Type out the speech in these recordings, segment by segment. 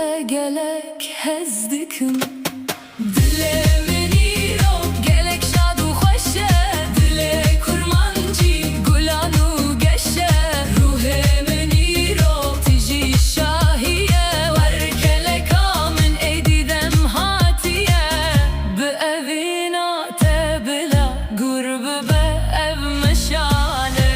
te gelek hez dikim. Dile menîro gelek şad û xweş e, dilê kurmancî gulan û geş e. Ruhê menîro tijî şahî ye, wergeleka min ê dîdem hatiye. Bi evîna te bila gur bibe ev meşale.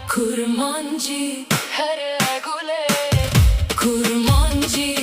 Kurmancı her gule, kurmancı.